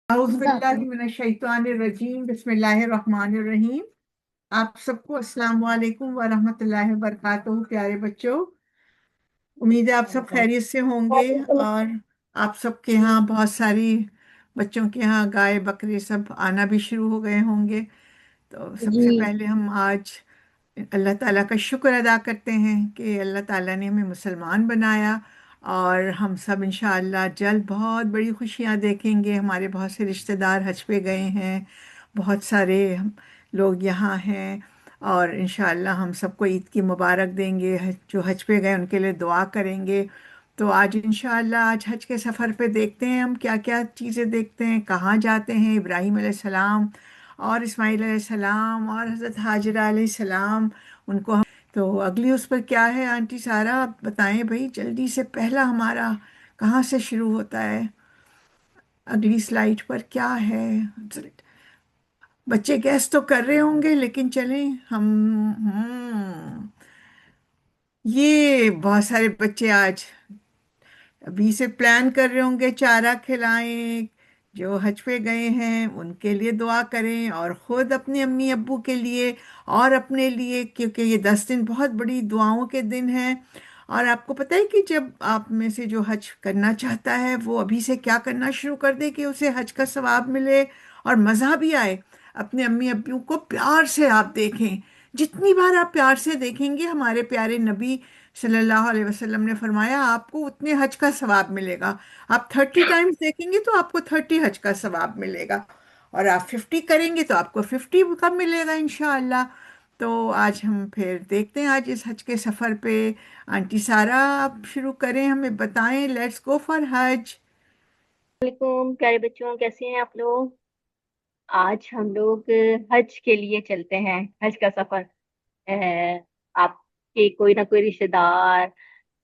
औज़ुबिल्लाहिमिनश्शैतानिर्रजीम बिस्मिल्लाहिर्रहमानिर्रहीम। आप सबको अस्सलाम वालेकुम व रहमतुल्लाहि व बरकातुहू। प्यारे बच्चों, उम्मीद है आप सब खैरियत से होंगे। और आप सबके यहाँ बहुत सारी बच्चों के यहाँ गाय बकरे सब आना भी शुरू हो गए होंगे। तो सबसे जी। पहले हम आज अल्लाह ताला का शुक्र अदा करते हैं कि अल्लाह ताला ने हमें मुसलमान बनाया। और हम सब इंशाअल्लाह जल्द बहुत बड़ी खुशियां देखेंगे। हमारे बहुत से रिश्तेदार हज पे गए हैं, बहुत सारे लोग यहाँ हैं। और इंशाअल्लाह हम सबको ईद की मुबारक देंगे। जो हज पे गए उनके लिए दुआ करेंगे। तो आज इंशाअल्लाह आज हज के सफ़र पे देखते हैं हम क्या क्या चीज़ें देखते हैं, कहाँ जाते हैं। इब्राहीम अलैहिस्सलाम और इस्माईल अलैहिस्सलाम और हज़रत हाजरा अलैहिस्सलाम, उनको हम तो अगली उस पर क्या है आंटी सारा, आप बताएं भाई जल्दी से। पहला हमारा कहाँ से शुरू होता है? अगली स्लाइड पर क्या है? बच्चे गैस तो कर रहे होंगे लेकिन चलें हम। ये बहुत सारे बच्चे आज अभी से प्लान कर रहे होंगे चारा खिलाएं। जो हज पे गए हैं उनके लिए दुआ करें और ख़ुद अपने अम्मी अब्बू के लिए और अपने लिए, क्योंकि ये 10 दिन बहुत बड़ी दुआओं के दिन हैं। और आपको पता है कि जब आप में से जो हज करना चाहता है वो अभी से क्या करना शुरू कर दे कि उसे हज का सवाब मिले और मज़ा भी आए। अपने अम्मी अब्बू को प्यार से आप देखें। जितनी बार आप प्यार से देखेंगे, हमारे प्यारे नबी सल्लल्लाहु अलैहि वसल्लम ने फरमाया, आपको उतने हज का सवाब मिलेगा। आप 30 टाइम्स देखेंगे तो आपको 30 हज का सवाब मिलेगा। और आप 50 करेंगे तो आपको 50 का मिलेगा इंशाअल्लाह। तो आज हम फिर देखते हैं आज इस हज के सफ़र पे। आंटी सारा आप शुरू करें, हमें बताएं। लेट्स गो फॉर हज। वालेकुम प्यारे बच्चों, कैसे हैं आप लोग। आज हम लोग हज के लिए चलते हैं। हज का सफर। आपके कोई ना कोई रिश्तेदार,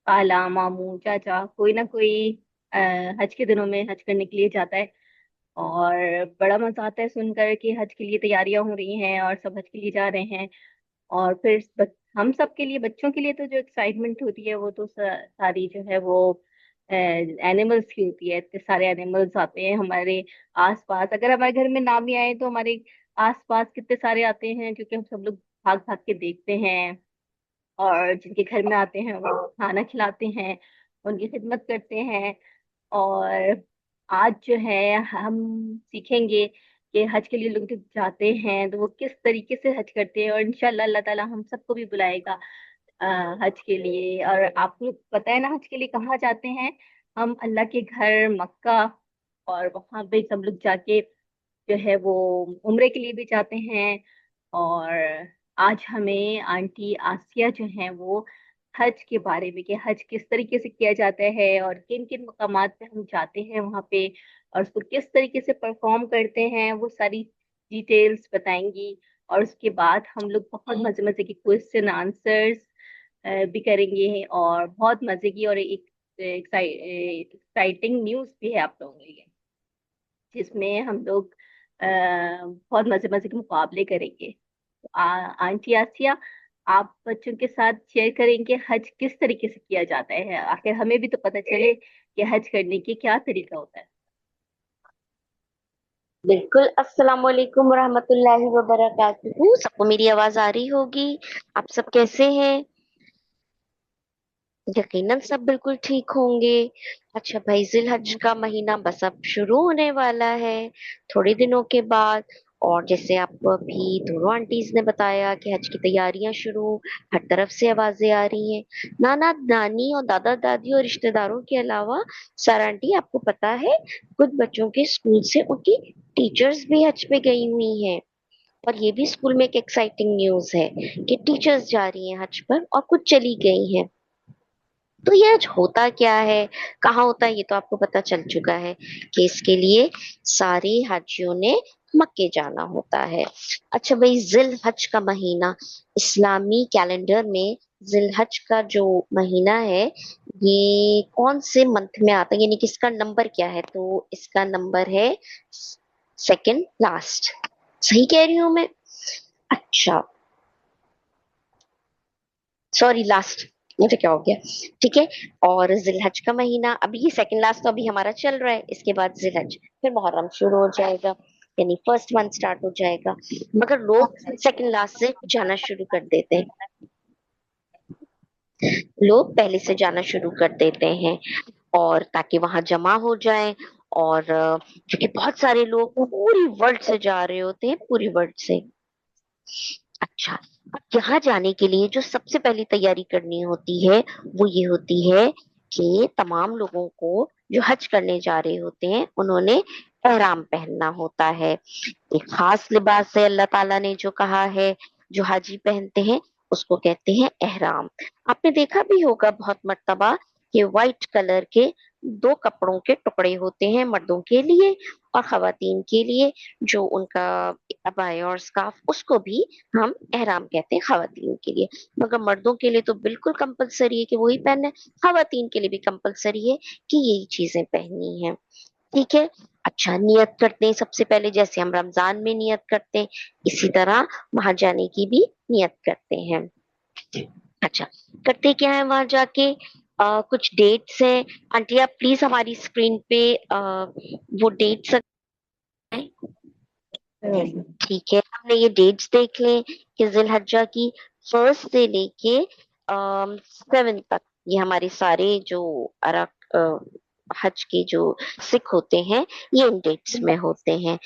खाला मामू चाचा, कोई ना कोई अ, हज के दिनों में हज करने के लिए जाता है। और बड़ा मजा आता है सुनकर कि हज के लिए तैयारियां हो रही हैं और सब हज के लिए जा रहे हैं। और फिर हम सब के लिए, बच्चों के लिए तो जो एक्साइटमेंट होती है वो तो सारी जो है वो एनिमल्स की होती है। इतने सारे एनिमल्स आते हैं हमारे आसपास। अगर हमारे घर में ना भी आए तो हमारे आसपास कितने सारे आते हैं, क्योंकि हम सब लोग भाग भाग के देखते हैं। और जिनके घर में आते हैं वो खाना खिलाते हैं, उनकी खिदमत करते हैं। और आज जो है हम सीखेंगे कि हज के लिए लोग जब जाते हैं तो वो किस तरीके से हज करते हैं। और इंशाल्लाह अल्लाह ताला हम सबको भी बुलाएगा हज के लिए। और आपको पता है ना हज के लिए कहाँ जाते हैं? हम अल्लाह के घर मक्का, और वहां पे सब लोग जाके जो है वो उम्रे के लिए भी जाते हैं। और आज हमें आंटी आसिया जो है वो हज के बारे में, कि हज किस तरीके से किया जाता है और किन किन मकामात पे हम जाते हैं वहां पे, और उसको किस तरीके से परफॉर्म करते हैं, वो सारी डिटेल्स बताएंगी। और उसके बाद हम लोग बहुत मजे मजे के क्वेश्चन आंसर्स भी करेंगे, और बहुत मजे की और एक एक्साइटिंग न्यूज भी है आप लोगों के लिए, जिसमें हम लोग बहुत मजे मजे के मुकाबले करेंगे। तो आंटी आसिया, आप बच्चों के साथ शेयर करेंगे हज किस तरीके से किया जाता है। आखिर हमें भी तो पता चले कि हज करने की क्या तरीका होता है। बिल्कुल। अस्सलाम वालेकुम रहमतुल्लाहि व बरकातुहू। सबको मेरी आवाज आ रही होगी। आप सब कैसे हैं? यकीनन सब बिल्कुल ठीक होंगे। अच्छा भाई, जिलहज का महीना बस अब शुरू होने वाला है थोड़े दिनों के बाद। और जैसे आपको अभी दोनों आंटीज ने बताया कि हज की तैयारियां शुरू, हर तरफ से आवाजें आ रही हैं। नाना नानी और दादा दादी और रिश्तेदारों के अलावा, सारा आंटी आपको पता है, कुछ बच्चों के स्कूल से उनकी टीचर्स भी हज पे गई हुई हैं। और ये भी स्कूल में एक एक्साइटिंग न्यूज है कि टीचर्स जा रही हैं हज पर और कुछ चली गई हैं। तो ये आज होता क्या है, कहाँ होता है, ये तो आपको पता चल चुका है कि इसके लिए सारे हाजियों ने मक्के जाना होता है। अच्छा भाई, जिल हज का महीना इस्लामी कैलेंडर में, जिल हज का जो महीना है ये कौन से मंथ में आता है, यानी कि इसका नंबर क्या है? तो इसका नंबर है सेकंड लास्ट। सही कह रही हूँ मैं? अच्छा, सॉरी, लास्ट। मुझे क्या हो गया। ठीक है। और जिलहज का महीना, अभी ये सेकंड लास्ट तो अभी हमारा चल रहा है, इसके बाद जिलहज, फिर मुहर्रम शुरू हो जाएगा, यानी फर्स्ट मंथ स्टार्ट हो जाएगा। मगर लोग सेकंड लास्ट से जाना शुरू कर देते हैं, लोग पहले से जाना शुरू कर देते हैं, और ताकि वहां जमा हो जाए। और क्योंकि बहुत सारे लोग पूरी वर्ल्ड से जा रहे होते हैं, पूरी वर्ल्ड से। अच्छा, अब यहाँ जाने के लिए जो सबसे पहली तैयारी करनी होती है वो ये होती है कि तमाम लोगों को जो हज करने जा रहे होते हैं उन्होंने एहराम पहनना होता है। एक खास लिबास है, अल्लाह ताला ने जो कहा है, जो हाजी पहनते हैं उसको कहते हैं एहराम। आपने देखा भी होगा बहुत मर्तबा कि व्हाइट कलर के दो कपड़ों के टुकड़े होते हैं, मर्दों के लिए और खवातीन के लिए, जो उनका अबाया और स्कार्फ, उसको भी हम एहराम कहते हैं खवातीन के लिए। मगर मर्दों के लिए तो बिल्कुल कंपलसरी है कि वही पहनना है, खवातीन के लिए भी कंपलसरी है कि यही चीजें पहननी है। ठीक है। अच्छा, नियत करते हैं सबसे पहले, जैसे हम रमजान में नियत करते हैं इसी तरह वहां जाने की भी नियत करते हैं। अच्छा, करते क्या है वहां जाके, कुछ डेट्स हैं। आंटी आप प्लीज हमारी स्क्रीन पे वो डेट्स। ठीक है, हमने ये डेट्स देख लें कि जिलहज्जा की फर्स्ट से लेके 7 तक, ये हमारे सारे जो अरक हज के जो सिख होते हैं ये इन डेट्स में होते हैं।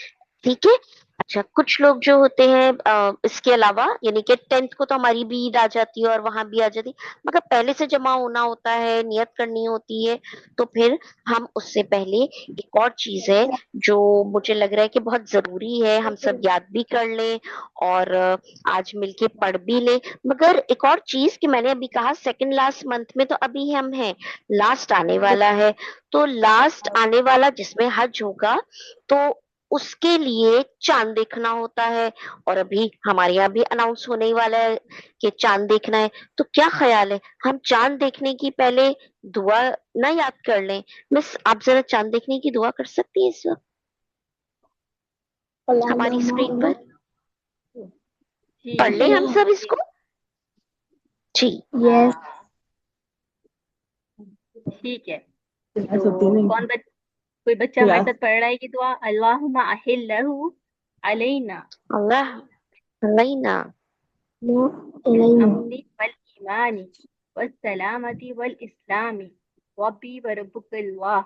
ठीक है। अच्छा, कुछ लोग जो होते हैं इसके अलावा, यानी कि 10th को तो हमारी भी ईद आ जाती है और वहां भी आ जाती है, मगर पहले से जमा होना होता है, नियत करनी होती है, तो फिर हम उससे पहले एक और चीज है जो मुझे लग रहा है कि बहुत जरूरी है हम सब याद भी कर लें और आज मिलके पढ़ भी लें। मगर एक और चीज कि मैंने अभी कहा सेकंड लास्ट मंथ में तो अभी हम हैं, लास्ट आने वाला है, तो लास्ट आने वाला जिसमें हज होगा तो उसके लिए चांद देखना होता है। और अभी हमारे यहाँ भी अनाउंस होने ही वाला है कि चांद देखना है। तो क्या ख्याल है हम चांद देखने की पहले दुआ ना याद कर लें? मिस, आप जरा चांद देखने की दुआ कर सकती हैं इस वक्त हमारी स्क्रीन पर? जी पढ़ लें हम सब जी। इसको। जी। हाँ ठीक है। तो कोई बच्चा हमारे साथ पढ़ रहा है कि दुआ, अल्लाहुम्मा अहिल्लहु अलैना अल्लाह, अल्लाह ना। बिल अमनी वल ईमानी वस सलामती वल इस्लामी रब्बी व रब्बुकल्लाह।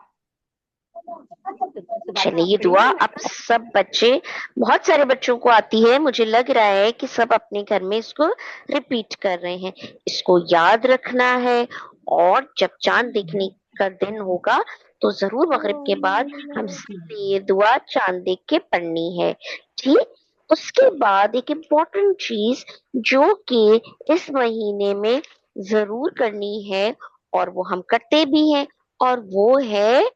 सुबह चलिए, ये पढ़ी दुआ ना अब मैंने। सब बच्चे, बहुत सारे बच्चों को आती है, मुझे लग रहा है कि सब अपने घर में इसको रिपीट कर रहे हैं, इसको याद रखना है। और जब चांद देखने का दिन होगा तो जरूर मगरिब के बाद हम सबने ये दुआ चांद देख के पढ़नी है। ठीक। उसके बाद एक इम्पोर्टेंट चीज जो कि इस महीने में जरूर करनी है और वो हम करते भी हैं, और वो है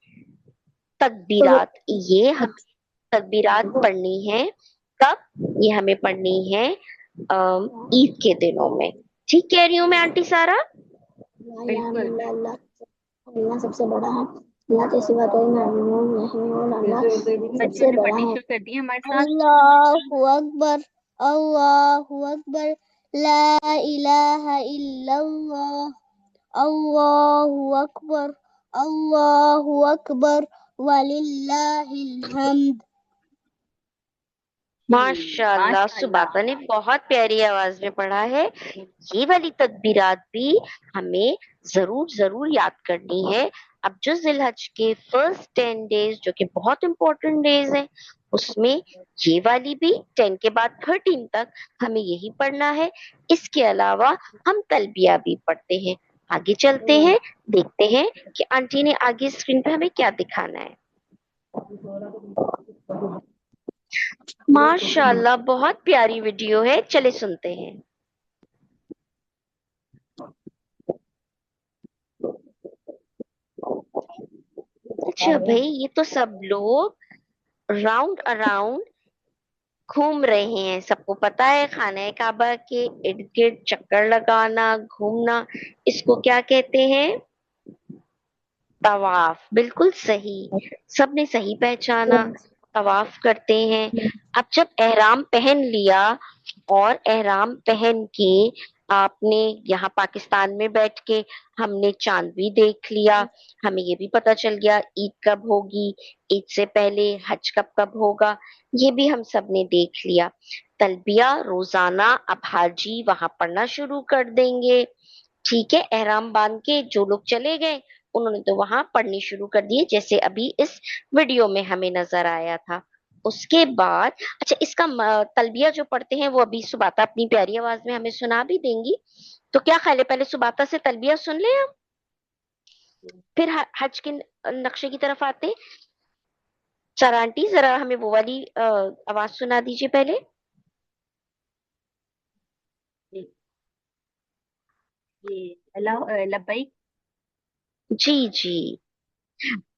तकबीरात। ये हम तकबीरात पढ़नी है। कब? ये हमें पढ़नी है ईद के दिनों में। ठीक कह रही हूँ मैं आंटी सारा? बिल्कुल अल्लाह, अल्लाह सबसे बड़ा है, अल्लाह के सिवा कोई माबूद नहीं, और अल्लाह बच्चों सबसे ने बड़ा पढ़नी है। शुरू कर दी है हमारे साथ। अल्लाहु अकबर, अल्लाहु अकबर, ला इलाहा इल्लल्लाह, अल्लाहु अकबर, अल्लाहु अकबर, वलिल्लाहिल हम्द। जी माशाल्लाह, माशाल्लाह। सुबाता ने बहुत प्यारी आवाज में पढ़ा है। ये वाली तकबीरात भी हमें जरूर जरूर याद करनी है। अब जो जिलहज के फर्स्ट 10 डेज जो कि बहुत इंपॉर्टेंट डेज है, उसमें ये वाली भी, 10 के बाद 13 तक हमें यही पढ़ना है। इसके अलावा हम तलबिया भी पढ़ते हैं। आगे चलते हैं, देखते हैं कि आंटी ने आगे स्क्रीन पे हमें क्या दिखाना है। माशाल्लाह, बहुत प्यारी वीडियो है, चले सुनते हैं। अच्छा भाई, ये तो सब लोग राउंड अराउंड घूम रहे हैं, सबको पता है खाना काबा के इर्द गिर्द चक्कर लगाना, घूमना, इसको क्या कहते हैं? तवाफ। बिल्कुल सही, सबने सही पहचाना, तवाफ करते हैं। अब जब एहराम पहन लिया और एहराम पहन के आपने यहाँ पाकिस्तान में बैठ के हमने चांद भी देख लिया। हमें ये भी पता चल गया ईद कब होगी, ईद से पहले हज कब कब होगा, ये भी हम सब ने देख लिया। तलबिया रोजाना अब हाजी वहां पढ़ना शुरू कर देंगे। ठीक है, एहराम बांध के जो लोग चले गए उन्होंने तो वहां पढ़नी शुरू कर दी, जैसे अभी इस वीडियो में हमें नजर आया था। उसके बाद अच्छा, इसका तलबिया जो पढ़ते हैं वो अभी सुबाता अपनी प्यारी आवाज में हमें सुना भी देंगी। तो क्या ख्याल है, पहले सुबाता से तलबिया सुन ले हम, फिर हज के नक्शे की तरफ आते हैं। सरा आंटी जरा हमें वो वाली आवाज सुना दीजिए पहले। जी जी। अल्लाह लब्बैक। जी जी।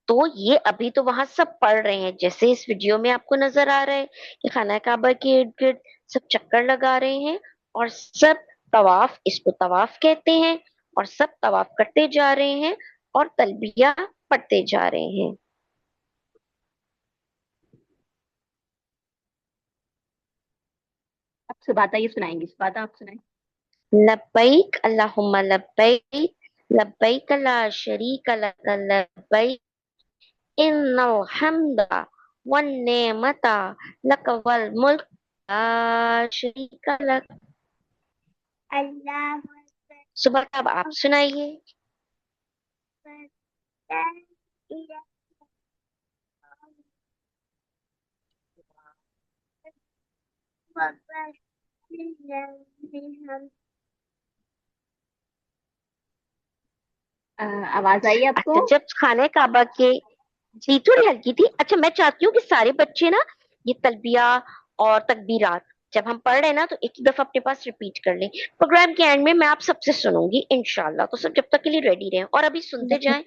तो ये अभी तो वहां सब पढ़ रहे हैं, जैसे इस वीडियो में आपको नजर आ रहा है कि खाना काबा के इर्द गिर्द सब चक्कर लगा रहे हैं और सब तवाफ, इसको तवाफ कहते हैं, और सब तवाफ करते जा रहे हैं और तलबिया पढ़ते जा रहे हैं। अब सुबाता ये सुनाएंगी, सुबाता आप सुनाएं। लब्बैक अल्लाहुम्मा लब्बैक, लब्बैक ला शरीक लक लब्बैक, इन्नल हम्दा वन नेमता लक वल मुल्क ला शरीक लक। अल्लाह सुबह अब आप सुनाइए। आवाज आई आपको? अच्छा, जब खाने काबा के, जी थोड़ी हल्की थी। अच्छा, मैं चाहती हूँ कि सारे बच्चे ना ये तलबिया और तकबीरात जब हम पढ़ रहे हैं ना तो एक दफा अपने पास रिपीट कर लें। प्रोग्राम के एंड में मैं आप सबसे सुनूंगी इंशाल्लाह, तो सब जब तक के लिए रेडी रहें और अभी सुनते जाएं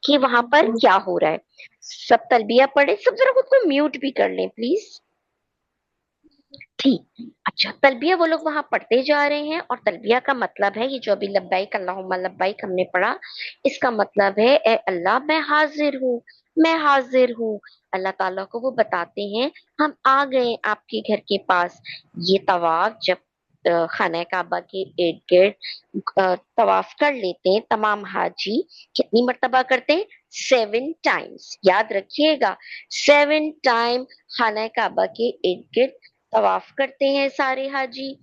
कि वहां पर क्या हो रहा है। सब तलबिया पढ़े, सब जरा खुद को म्यूट भी कर लें प्लीज। ठीक। अच्छा, तलबिया वो लोग वहां पढ़ते जा रहे हैं और तलबिया का मतलब है ये जो अभी लब्बाइक अल्लाहुम्मा लब्बाइक हमने पढ़ा, इसका मतलब है ए अल्लाह मैं हाजिर हूँ, मैं हाजिर हूँ। अल्लाह ताला को वो बताते हैं हम आ गए आपके घर के पास। ये तवाफ जब खाना काबा के इर्द गिर्द तवाफ कर लेते हैं तमाम हाजी, कितनी मर्तबा करते हैं? 7 टाइम्स, याद रखिएगा। 7 टाइम खाना काबा के इर्द गिर्द तवाफ करते हैं सारे हाजी।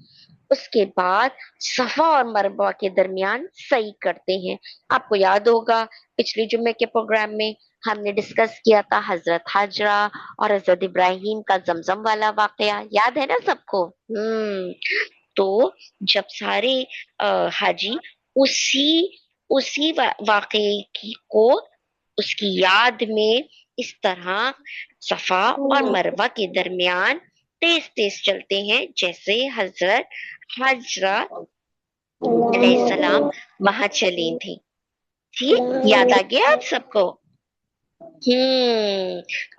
उसके बाद सफा और मरवा के दरमियान सही करते हैं। आपको याद होगा पिछले जुम्मे के प्रोग्राम में हमने डिस्कस किया था हजरत हाजरा और हजरत इब्राहिम का जमजम वाला वाकया, याद है ना सबको? तो जब सारे हाजी उसी उसी वाकये को उसकी याद में इस तरह सफा और मरवा के दरमियान तेज तेज चलते हैं, जैसे हजरत हाजरा अलैहिस्सलाम वहां चली थी। ठीक, याद आ गया आप सबको?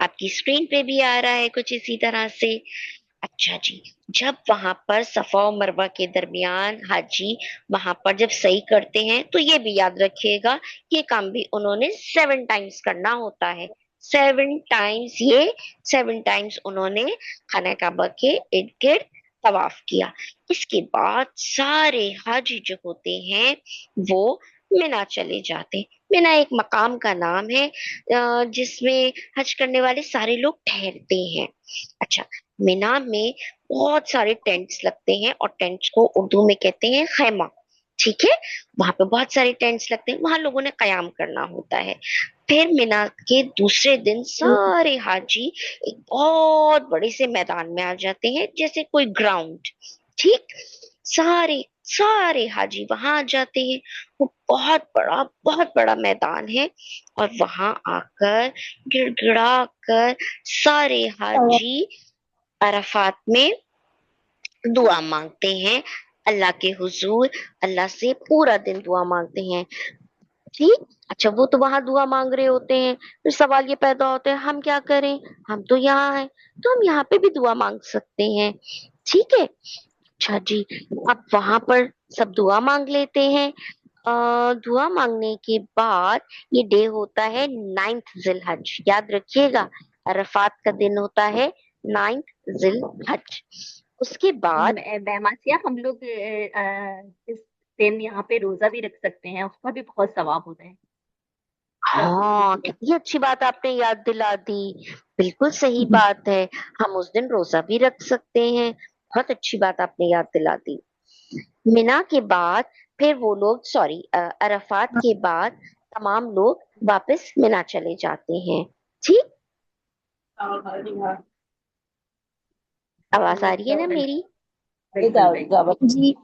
आपकी स्क्रीन पे भी आ रहा है कुछ इसी तरह से। अच्छा जी, जब वहां पर सफा और मरवा के दरमियान हाजी वहां पर जब सही करते हैं तो ये भी याद रखिएगा ये काम भी उन्होंने 7 टाइम्स करना होता है। 7 टाइम्स, ये 7 टाइम्स उन्होंने खाना काबा के इर्द गिर्द तवाफ किया। इसके बाद सारे हाजी जो होते हैं वो मिना चले जाते हैं। मिना एक मकाम का नाम है जिसमें हज करने वाले सारे लोग ठहरते हैं। अच्छा, मिना में बहुत सारे टेंट्स लगते हैं और टेंट्स को उर्दू में कहते हैं खैमा। ठीक है, वहां पे बहुत सारे टेंट्स लगते हैं, वहां लोगों ने कयाम करना होता है। फिर मिना के दूसरे दिन सारे हाजी एक बहुत बड़े से मैदान में आ जाते हैं, जैसे कोई ग्राउंड। ठीक, सारे सारे हाजी वहां आ जाते हैं। वो बहुत बड़ा मैदान है और वहां आकर गिड़गिड़ा कर सारे हाजी अरफात में दुआ मांगते हैं अल्लाह के हुजूर। अल्लाह से पूरा दिन दुआ मांगते हैं। ठीक। अच्छा, वो तो वहां दुआ मांग रहे होते हैं, फिर सवाल ये पैदा होता है हम क्या करें, हम तो यहाँ हैं, तो हम यहाँ पे भी दुआ मांग सकते हैं। ठीक है। अच्छा जी, अब वहां पर सब दुआ मांग लेते हैं। दुआ मांगने के बाद ये डे होता है 9th जिलहज, याद रखिएगा अरफात का दिन होता है 9th जिलहज। उसके बाद महमासिया हम लोग इस दिन यहाँ पे रोजा भी रख सकते हैं, उसका भी बहुत सवाब होता है। हाँ, कितनी अच्छी बात आपने याद दिला दी। बिल्कुल सही बात है। हम उस दिन रोजा भी रख सकते हैं। बहुत अच्छी बात आपने याद दिला दी। मिना के बाद फिर वो लोग, सॉरी, अरफात के बाद तमाम लोग वापस मिना चले जाते हैं। ठीक। आवाज आ रही है ना मेरी? जी।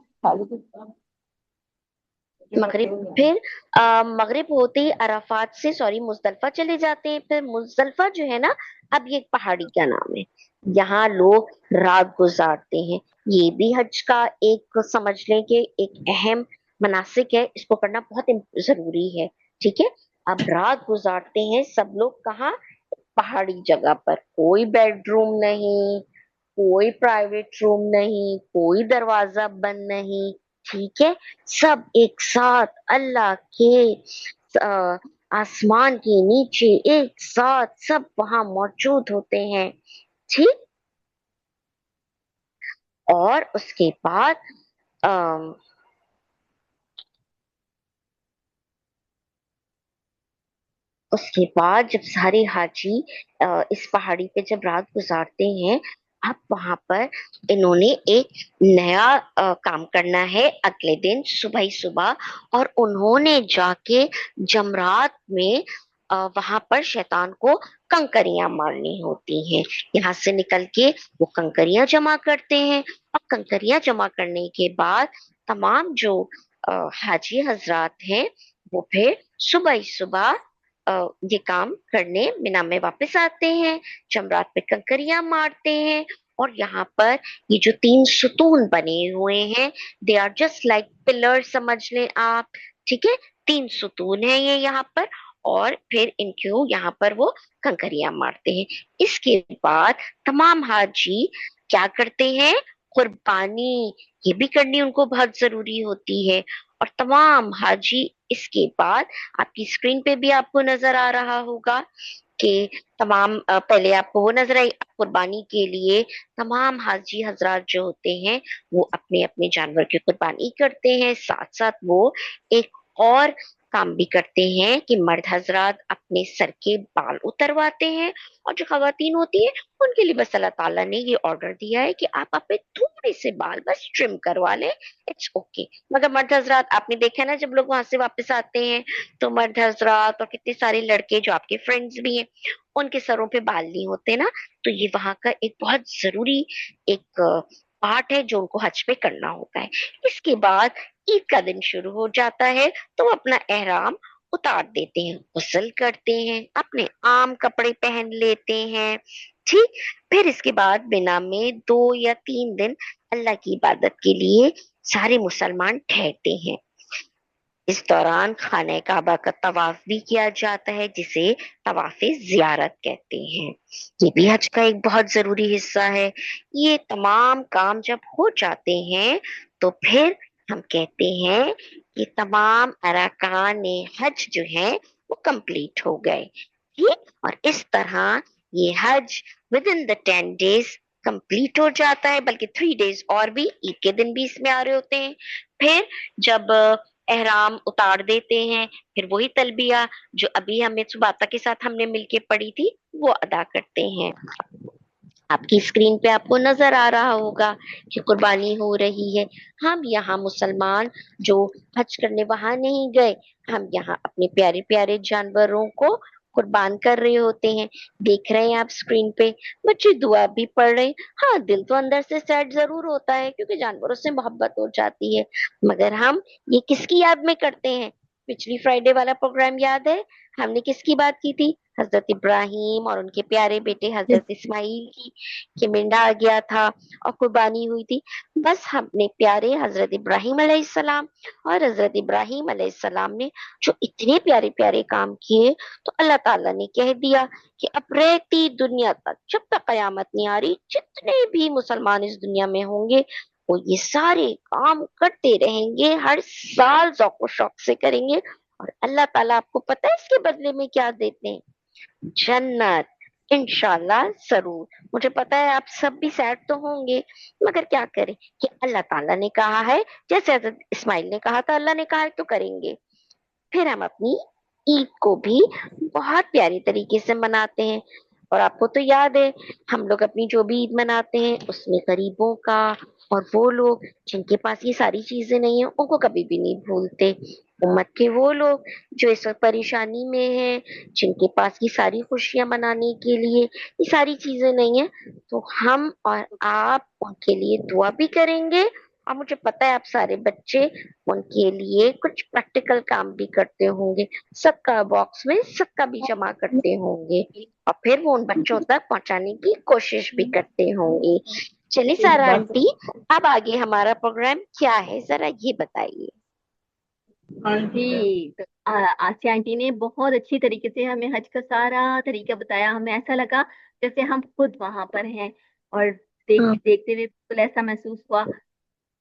मगरिब फिर मगरिब होते ही अराफात से, सॉरी, मुजदलफा चले जाते हैं। फिर मुजदलफा जो है ना, अब ये एक पहाड़ी का नाम है। यहाँ लोग रात गुजारते हैं। ये भी हज का एक, समझ लें कि एक अहम मनासिक है, इसको करना बहुत जरूरी है। ठीक है। अब रात गुजारते हैं सब लोग कहाँ? पहाड़ी जगह पर। कोई बेडरूम नहीं, कोई प्राइवेट रूम नहीं, कोई दरवाजा बंद नहीं। ठीक है। सब एक साथ अल्लाह के अ, आसमान के नीचे एक साथ सब वहां मौजूद होते हैं। ठीक। और उसके बाद अम, उसके बाद जब सारे हाजी इस पहाड़ी पे जब रात गुजारते हैं, अब वहां पर इन्होंने एक नया काम करना है अगले दिन सुबह ही सुबह। और उन्होंने जाके जमरात में वहां पर शैतान को कंकरियां मारनी होती हैं। यहाँ से निकल के वो कंकरियां जमा करते हैं। और कंकरियां जमा करने के बाद तमाम जो हाजी हजरात हैं, वो फिर सुबह ही सुबह ये काम करने मिना में वापस आते हैं। जमरात पे कंकरियां मारते हैं। और यहाँ पर ये जो तीन सुतून बने हुए हैं, they are just like pillar, समझ लें आप। ठीक है। तीन सुतून है ये यहाँ पर। और फिर इनको यहाँ पर वो कंकरियां मारते हैं। इसके बाद तमाम हाजी क्या करते हैं? कुर्बानी। ये भी करनी उनको बहुत जरूरी होती है। और तमाम हाजी इसके बाद, आपकी स्क्रीन पे भी आपको नजर आ रहा होगा कि तमाम पहले आपको वो नजर आई, कुर्बानी के लिए तमाम हाजी हजरात जो होते हैं वो अपने अपने जानवर की कुर्बानी करते हैं। साथ साथ वो एक और काम भी करते हैं कि मर्द हजरात अपने सर के बाल उतरवाते हैं। और जो खवातीन होती है उनके लिए बस अल्लाह ताला ने ये ऑर्डर दिया है कि आप अपने थोड़े से बाल बस ट्रिम करवा लें, इट्स ओके। मगर मर्द हजरात, आपने देखा है ना, जब लोग वहां से वापस आते हैं तो मर्द हजरात और कितने सारे लड़के जो आपके फ्रेंड्स भी हैं, उनके सरों पे बाल नहीं होते ना। तो ये वहां का एक बहुत जरूरी एक पार्ट है जो उनको हज पे करना होता है। इसके बाद ईद का दिन शुरू हो जाता है। तो वो अपना एहराम उतार देते हैं, गुस्ल करते हैं, अपने आम कपड़े पहन लेते हैं। ठीक। फिर इसके बाद बिना में 2 या 3 दिन अल्लाह की इबादत के लिए सारे मुसलमान ठहरते हैं। इस दौरान खाने काबा का तवाफ भी किया जाता है, जिसे तवाफे जियारत कहते हैं। ये भी हज का एक बहुत जरूरी हिस्सा है। ये तमाम काम जब हो जाते हैं तो फिर हम कहते हैं कि तमाम अरकान हज जो है वो कंप्लीट हो गए। ठीक। और इस तरह ये हज with in the 10 days complete हो जाता है। बल्कि 3 डेज और भी, ईद के दिन भी इसमें आ रहे होते हैं। फिर जब एहराम उतार देते हैं, फिर वही तलबिया जो अभी हमें सुबाता के साथ हमने मिलके पढ़ी थी वो अदा करते हैं। आपकी स्क्रीन पे आपको नजर आ रहा होगा कि कुर्बानी हो रही है। हम यहाँ मुसलमान जो हज करने वहां नहीं गए, हम यहाँ अपने प्यारे प्यारे जानवरों को कुर्बान कर रहे होते हैं। देख रहे हैं आप स्क्रीन पे, बच्चे दुआ भी पढ़ रहे हैं। हाँ, दिल तो अंदर से सैड जरूर होता है क्योंकि जानवरों से मोहब्बत हो जाती है। मगर हम ये किसकी याद में करते हैं? पिछली फ्राइडे वाला प्रोग्राम याद है? हमने किसकी बात की थी? हजरत इब्राहिम और उनके प्यारे बेटे हजरत इस्माइल की, कि मेंढा आ गया था और कुर्बानी हुई थी। बस हमने प्यारे हजरत इब्राहिम अलैहिस्सलाम और हजरत इब्राहिम अलैहिस्सलाम ने जो इतने प्यारे प्यारे काम किए, तो अल्लाह ताला ने कह दिया कि अब रहती दुनिया तक, जब तक कयामत नहीं आ रही, जितने भी मुसलमान इस दुनिया में होंगे वो ये सारे काम करते रहेंगे, हर साल ज़ौक़ शौक से करेंगे। और अल्लाह ताला, आपको पता है इसके बदले में क्या देते हैं? जन्नत। इंशाल्लाह जरूर। मुझे पता है आप सब भी सैड तो होंगे, मगर क्या करें कि अल्लाह ताला ने कहा है, जैसे हजरत इस्माइल ने कहा था अल्लाह ने कहा है तो करेंगे। फिर हम अपनी ईद को भी बहुत प्यारी तरीके से मनाते हैं। और आपको तो याद है, हम लोग अपनी जो भी ईद मनाते हैं उसमें गरीबों का, और वो लोग जिनके पास ये सारी चीजें नहीं है उनको कभी भी नहीं भूलते। उम्मत के वो लोग जो इस वक्त परेशानी में हैं, जिनके पास ये सारी खुशियां मनाने के लिए ये सारी चीजें नहीं है, तो हम और आप उनके लिए दुआ भी करेंगे। और मुझे पता है आप सारे बच्चे उनके लिए कुछ प्रैक्टिकल काम भी करते होंगे, सबका बॉक्स में सबका भी जमा करते होंगे, और फिर वो उन बच्चों तक पहुंचाने की कोशिश भी करते होंगे। चलिए सारा आंटी, अब आगे हमारा प्रोग्राम क्या है जरा ये बताइए। जी, तो आसिया आंटी ने बहुत अच्छी तरीके से हमें हज का सारा तरीका बताया। हमें ऐसा लगा जैसे हम खुद वहां पर हैं, और देखते हुए बिल्कुल ऐसा महसूस हुआ।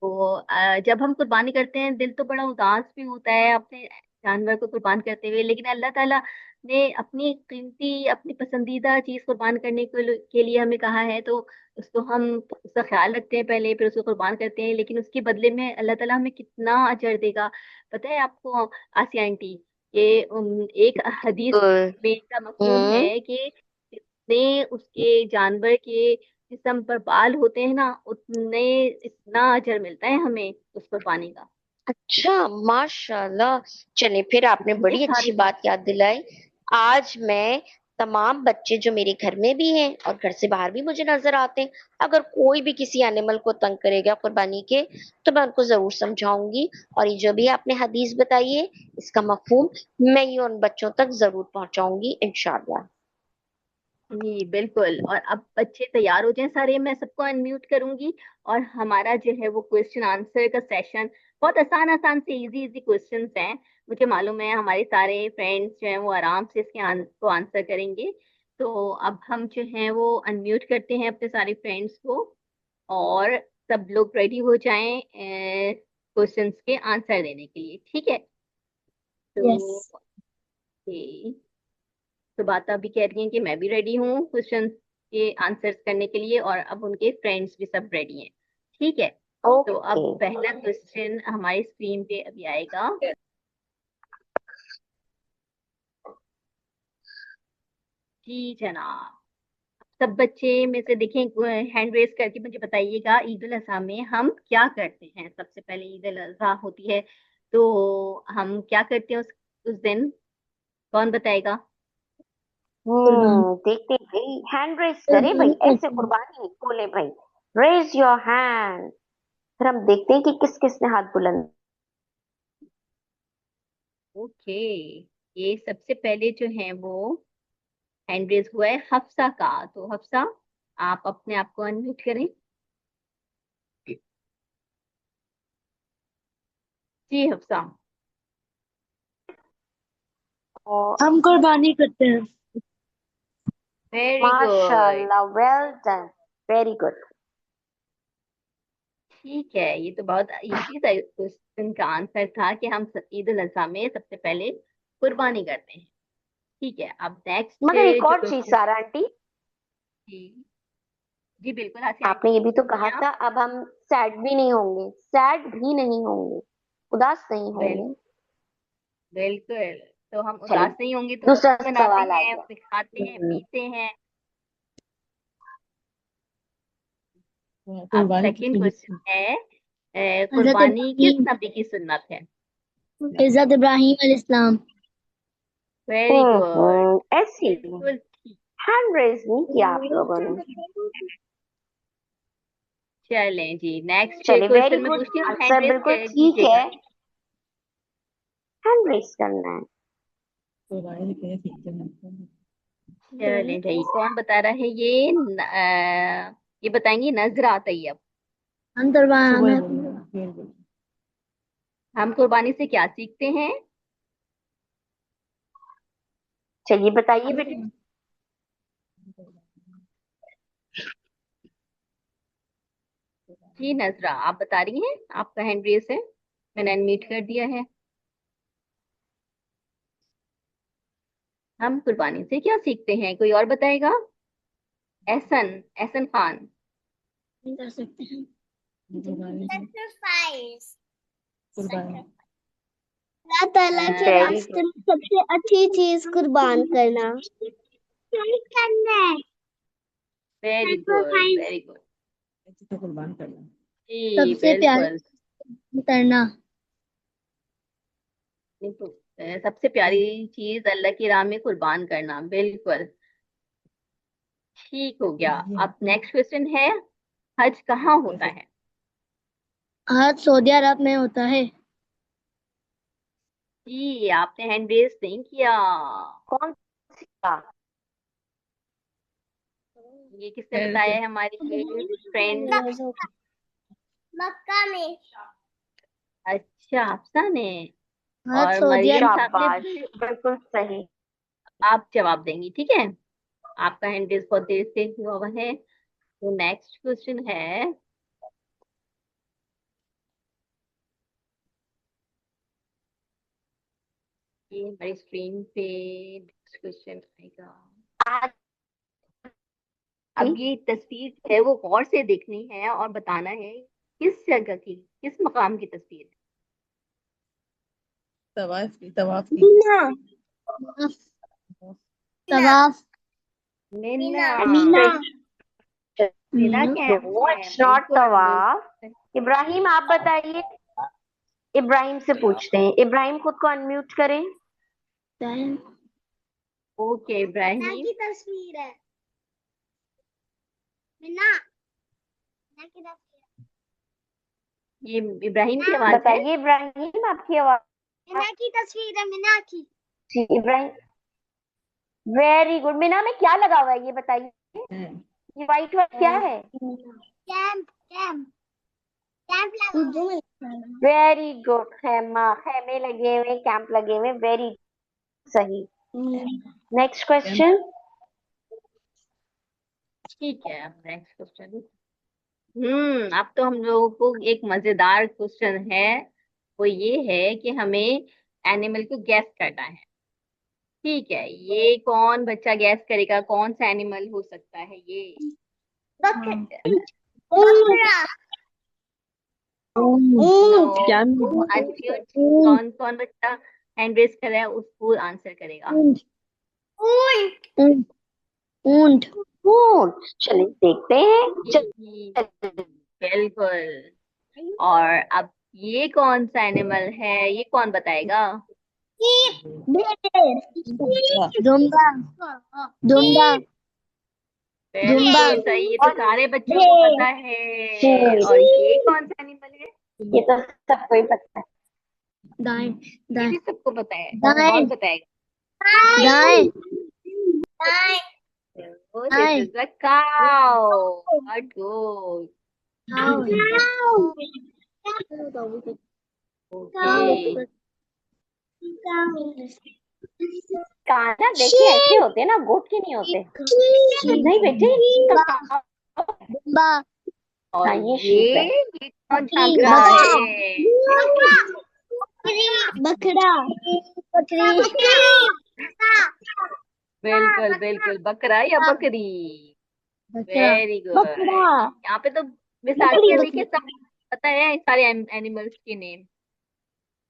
तो जब हम कुर्बानी करते हैं दिल तो बड़ा उदास भी होता है अपने जानवर को कुर्बान करते हुए, लेकिन अल्लाह ताला ने अपनी कीमती अपनी पसंदीदा चीज कुर्बान करने के लिए हमें कहा है, तो उसको हम उसका ख्याल रखते हैं पहले, फिर उसको कुर्बान करते हैं, लेकिन उसके बदले में अल्लाह ताला हमें कितना अजर देगा। पता है आपको आसिया आंटी, ये एक हदीस बिल्कुल। में का मफहूम हम्म। है कि जितने उसके जानवर के जिस्म पर बाल होते हैं ना, उतने इतना अजर मिलता है हमें उस पर पाने का। अच्छा, माशाल्लाह। चलिए फिर आपने इतने बड़ी अच्छी सारे बात याद दिलाई। आज मैं तमाम बच्चे जो मेरे घर में भी हैं और घर से बाहर भी मुझे नजर आते हैं, अगर कोई भी किसी एनिमल को तंग करेगा कुर्बानी के, तो मैं उनको जरूर समझाऊंगी। और ये जो भी आपने हदीस बताई है इसका मफहूम मैं ये उन बच्चों तक जरूर पहुंचाऊंगी इंशाल्लाह। जी बिल्कुल। और अब बच्चे तैयार हो जाएं सारे, मैं सबको अनम्यूट करूंगी, और हमारा जो है वो क्वेश्चन आंसर का सेशन, बहुत आसान आसान से इजी इजी क्वेश्चंस हैं। मुझे मालूम है हमारे सारे फ्रेंड्स जो हैं वो आराम से इसके को आंसर करेंगे। तो अब हम जो हैं वो अनम्यूट करते हैं अपने सारे फ्रेंड्स को, और सब लोग रेडी हो जाएं क्वेश्चंस के आंसर देने के लिए, ठीक है? यस। तो okay, तो बात अभी कह रही हैं कि मैं भी रेडी हूँ क्वेश्चन के आंसर्स करने के लिए, और अब उनके फ्रेंड्स भी सब रेडी हैं, ठीक है? तो ओके। अब पहला क्वेश्चन हमारी स्क्रीन पे अभी आएगा। जी जनाब, सब बच्चे में से देखें, हैंड रेस करके मुझे बताइएगा, ईद उल अजहा में हम क्या करते हैं? सबसे पहले ईद उल अजहा होती है, तो हम क्या करते हैं उस दिन? कौन बताएगा? कुर्बान। देखते हैं भाई, हैंड रेस करे भाई, कुर्बानी ऐसे करते हैं। कुर्बानी नहीं बोले भाई। Raise your hand. फिर हम देखते हैं कि किस किस ने हाथ बुलंद। ओके, ये सबसे पहले जो है वो हैंड रेज हुआ है हफ्सा का। तो हफ्सा, आप अपने आप को अनम्यूट करें। जी हफ्सा। और हम कुर्बानी करते हैं। Very good. माशाल्लाह, वेल डन, वेरी गुड। ठीक है, ये तो बहुत इजी था क्वेश्चन का आंसर था कि हम ईद उल अजहा में सबसे पहले कुर्बानी करते हैं। ठीक है, अब नेक्स्ट मगर एक जो और चीज क्वेश्चन। सारा आंटी, जी, जी बिल्कुल आसिया आपने आंटी, ये भी तो बोलिए कहा आप। था अब हम सैड भी नहीं होंगे, सैड भी नहीं होंगे, उदास नहीं बिल, होंगे। बिल्कुल। तो हम चलिए उदास नहीं होंगे तो दूसरा खुशी मनाते सवाल आ हैं, गया। फिर खाते हैं पीते हैं। अब कुर्बानी सेकंड किसकी क्वेश्चन किसकी? है, हजरत कुर्बानी किस इब्राहिम, नबी की सुन्नत है? हजरत इब्राहिम अलैहिस्सलाम। वेरी गुड, ऐसी बिल्कुल ठीक। हैंड रेज नहीं किया आप लोगों ने। चलें जी, नेक्स्ट चलिए वेरी क्वेश्चन मैं गुड, पूछती हूँ, हैंड आंसर रेस बिल्कुल ठीक कीजिएगा। है। हैंड रेज करना है। कुर्बानी कितने सीखते हैं? चलें भाई, कौन बता रहा है ये ये बताएंगी नजरा तैयब। हम कुर्बान सुबह मैं बोलना फिर बोलना। हम कुर्बानी से क्या सीखते हैं? चलिए बताइए बेटे। जी नजरा, आप बता रही हैं, आपका हैंड रेस है, मैंने अनम्यूट कर दिया है। हम कुर्बानी से क्या सीखते हैं, कोई और बताएगा? एहसन, एहसन खान। नहीं कर सकते हैं। कुर्बानी। अल्लाह ताला के वेरी रास्ते गुड, में सबसे अच्छी चीज कुर्बान करना। करना है। Very good, very good. तो कुर्बान करना। जी सबसे प्यारा बिल्कुल। करना। नहीं तो, सबसे प्यारी चीज अल्लाह की राह में कुर्बान करना, बिल्कुल ठीक हो गया। अब नेक्स्ट क्वेश्चन है, हज कहाँ होता है? हज सऊदी अरब में होता है। जी आपने हैंड रेस नहीं किया। कौन सा? ये किसने बताया है? हमारी फ्रेंड। मक्का में। अच्छा, अफसा ने। हज और सऊदी मरियम अरब साहब ने शाबाश, भी। बिल्कुल सही। आप जवाब देंगी, ठीक है? आपका हैंड रेस बहुत देर से हुआ हुआ है। तो नेक्स्ट क्वेश्चन है, ये हमारी स्क्रीन पे नेक्स्ट क्वेश्चन आएगा। आज अब ये तस्वीर जो है वो गौर से देखनी है और बताना है किस जगह की, किस मकाम की तस्वीर है। तवाफ की। मीना। तवाफ। मीना। मीना। मीना मीना। कैंप नो, है, इट्स नॉट बिल्कुल तवाफ। बिल्कुल। इब्राहिम आप बताइए। इब्राहिम से पूछते हैं, इब्राहिम खुद को अनम्यूट करें। ओके मीना इब्राहिम। की तस्वीर है। मीना। मीना की तस्वीर। ये इब्राहिम की आवाज है। बताइए इब्राहिम, आपकी आवाज। मीना की तस्वीर है। मीना की। जी इब्राहिम, वेरी गुड। मीना में क्या लगा हुआ है ये बताइए, ये व्हाइट व्हाइट क्या है? कैंप। कैंप। कैंप लगा हुआ है। वेरी गुड, खेमा, खेमे लगे हुए, कैंप लगे हुए, वेरी सही। Next question. ठीक है, अब नेक्स्ट क्वेश्चन। अब तो हम लोगों को एक मजेदार क्वेश्चन है। वो ये है कि हमें एनिमल को गैस करना है। ठीक है, ये कौन बच्चा गैस करेगा कौन सा एनिमल हो सकता है ये? बकरा। नो। क्या? अनम्यूट। कौन कौन बच्चा हैंड रेस कर रहा है उसको आंसर करेगा। ऊंट। ऊंट। ऊंट। ऊंट, चलिए देखते हैं। जी, बिल्कुल। और अब ये कौन सा एनिमल है, ये कौन बताएगा? दुम्बा। दुम्बा। दुम्बा। बिल्कुल सही, ये तो और सारे बच्चों को ये पता है। और ये कौन सा एनिमल है? ये तो सबको ही पता है। दाएं। ये दाएं। भी सबको पता है। दाएं। कौन बताएगा? दाएं। दाएं। Oh, this दाएं। is a cow. Not good. Okay. काना देखिए ऐसे होते हैं ना, गोट के नहीं होते। नहीं बेटे, काऊ। दुम्बा। और हाँ ये शीप ये है। ये कौन झांक रहा है? बकरा। बकरी। बिल्कुल बिल्कुल, बकरा या बकरी। बकरा। Very good. बकरा। यहाँ पे तो बकरी। विसाखी अली के बकरी। साथ पता है सारे एनिमल्स के नेम।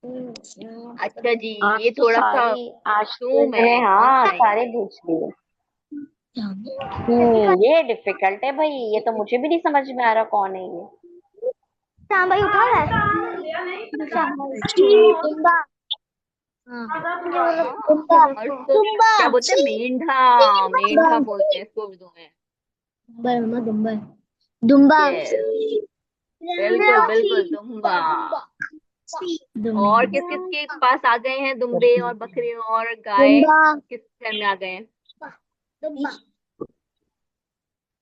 अच्छा जी, आज ये तो थोड़ा सा सारी, आज तो जूम इतने, है, कौन हाँ सा है ये? सारे पूछ लिए। ये डिफिकल्ट है भाई, ये तो मुझे भी नहीं समझ में आ रहा कौन है ये। श्याम भाई उठा रहा है। श्याम भाई। दुम्बा। हाँ। दुम्बा। और उसको दुम्बा। क्या बोलते हैं? मेंढा, मेंढा बोलते हैं इसको उर्दू में। दुम्बा। दुम्बा। दुम्बा। यस, बिल्कुल बिल्कुल, दुम्बा। और किस किस के पास आ गए हैं दुम्बे और बकरे और गाय? दुम्बा। किस घर में आ गए हैं?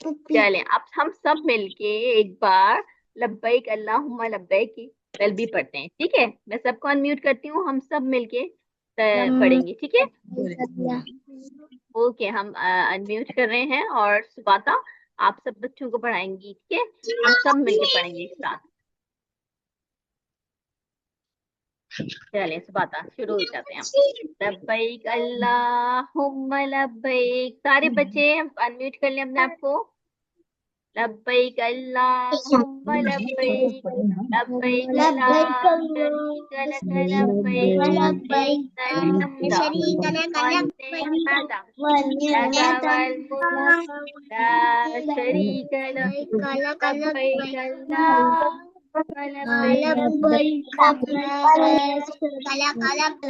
चलें, अब हम सब मिलके एक बार लब्बैक अल्लाहुम्मा लब्बैक की तलबी पढ़ते हैं, ठीक है? मैं सबको अनम्यूट करती हूँ, हम सब मिलके पढ़ेंगे, ठीक है? ओके, हम अनम्यूट कर रहे हैं और सुबाता आप सब बच्चों को पढ़ाएंगी, ठीक है? हम सब मिलके पढ़ेंगे एक साथ। चलिए सुबाता शुरू हो जाते हैं हम। लब्बैक अल्लाहुम्मा लब्बैक। सारे बच्चे अनम्यूट कर लें अपने आप को। लब्बैक अल्लाहुम्मा लब्बैक। लब्बैक ला लब्बैक शरीक लक अल्लाहुम्मा लब्बैक लब्बैक इन्नल हम्दा शरीक लक वन्निअमता लक वन्निअमत वल मुल्क ला शरीक लक। लब्बैक लब्बैक लब्बैक अल्लाहुम्मा लब्बैक। लब्बैक ला शरीक luck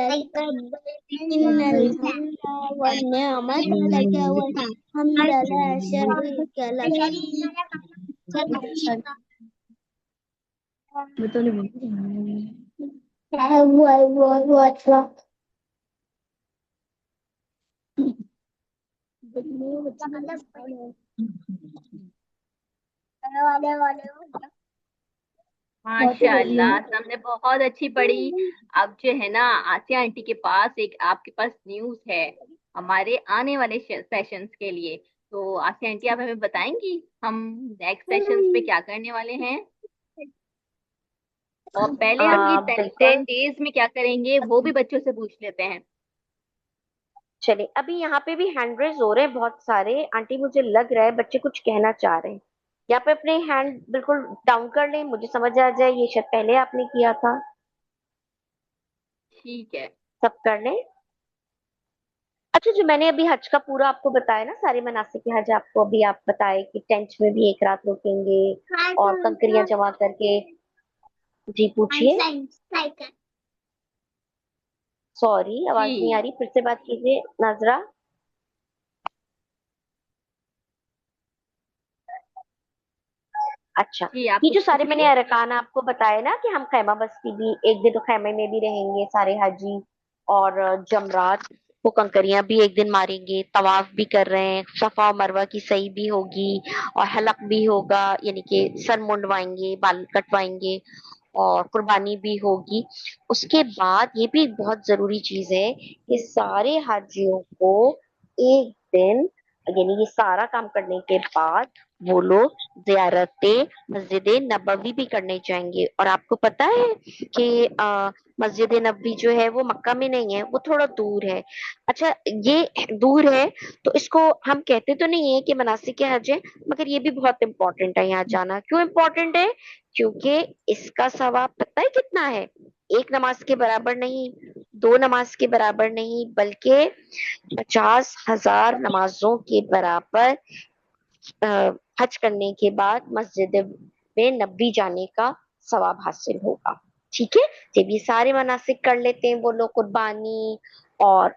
innal hamda wan ni'mata laka wal hamda la sharika lak. betul betul. माशाल्लाह हमने बहुत अच्छी पढ़ी। अब जो है ना, आसिया आंटी के पास एक आपके पास न्यूज़ है हमारे आने वाले सेशंस के लिए। तो आसिया आंटी आप हमें बताएंगी हम नेक्स्ट सेशंस पे क्या करने वाले हैं, और पहले हम ये टेन बिल्कुल। डेज में क्या करेंगे वो भी बच्चों से पूछ लेते हैं। चलिए, अभी यहाँ पे भी हैंड रेज हो रहे हैं बहुत सारे। आंटी मुझे लग रहा है बच्चे कुछ कहना चाह रहे हैं। यहाँ पे अपने हैंड बिल्कुल डाउन कर लें, मुझे समझ आ जाए ये शायद पहले आपने किया था। ठीक है। सब कर लें। अच्छा, जो मैंने अभी हज का पूरा आपको बताया ना, सारे मनासिक हज आपको अभी आप बताए कि टेंट में भी एक रात रुकेंगे और कंकरियां जमा करके। जी पूछिए। सॉरी, आवाज नहीं आ जी रही, फिर से बात कीजिए नाजरा। अच्छा, जी आप ये जो कुछ सारे मैंने पूछिए। अरकान आपको बताए ना कि हम खैमा बस्ती भी एक दिन तो खैमे में भी रहेंगे सारे हाजी, और जमरात वो कंकरियां भी एक दिन मारेंगे, तवाफ भी कर रहे हैं, सफा और मरवा की सही भी होगी, और हलक भी होगा, यानी कि सर मुंडवाएंगे, बाल कटवाएंगे, और कुर्बानी भी होगी। उसके बाद ये भी एक बहुत जरूरी चीज है कि सारे हाजियों को एक दिन, यानी ये सारा काम करने के बाद वो लोग जियारते मस्जिद नबवी भी करने जाएंगे। और आपको पता है कि मस्जिद नबवी जो है वो मक्का में नहीं है, वो थोड़ा दूर है। अच्छा, ये दूर है तो इसको हम कहते तो नहीं है कि मनासिक हज है, मगर ये भी बहुत इंपॉर्टेंट है यहाँ जाना। क्यों इंपॉर्टेंट है? क्योंकि इसका सवाब पता है कितना है? एक नमाज के बराबर नहीं, दो नमाज के बराबर नहीं, बल्कि 50,000 नमाजों के बराबर हज करने के बाद मस्जिद में नबी जाने का सवाब हासिल होगा। ठीक है, जब ये सारे मनासिक कर लेते हैं वो लोग, कुर्बानी और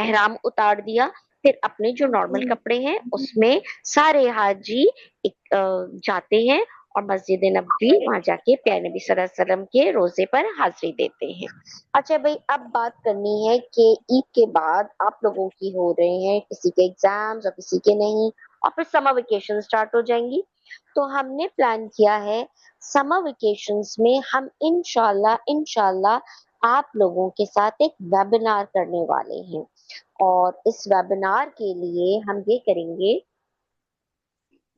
एहराम उतार दिया, फिर अपने जो नॉर्मल कपड़े हैं उसमें सारे हाजी जाते हैं और मस्जिद नबी वहां जाके प्यारे नबी सल्लल्लाहु अलैहि वसल्लम के रोजे पर हाजिरी देते हैं। अच्छा भाई, अब बात करनी है कि ईद के बाद आप लोगों की हो रहे हैं किसी के एग्जाम्स और किसी के नहीं, और फिर समर वेकेशन स्टार्ट हो जाएंगी। तो हमने प्लान किया है समर वेकेशंस में हम इंशाल्लाह इंशाल्लाह आप लोगों के साथ एक वेबिनार करने वाले हैं। और इस वेबिनार के लिए हम ये करेंगे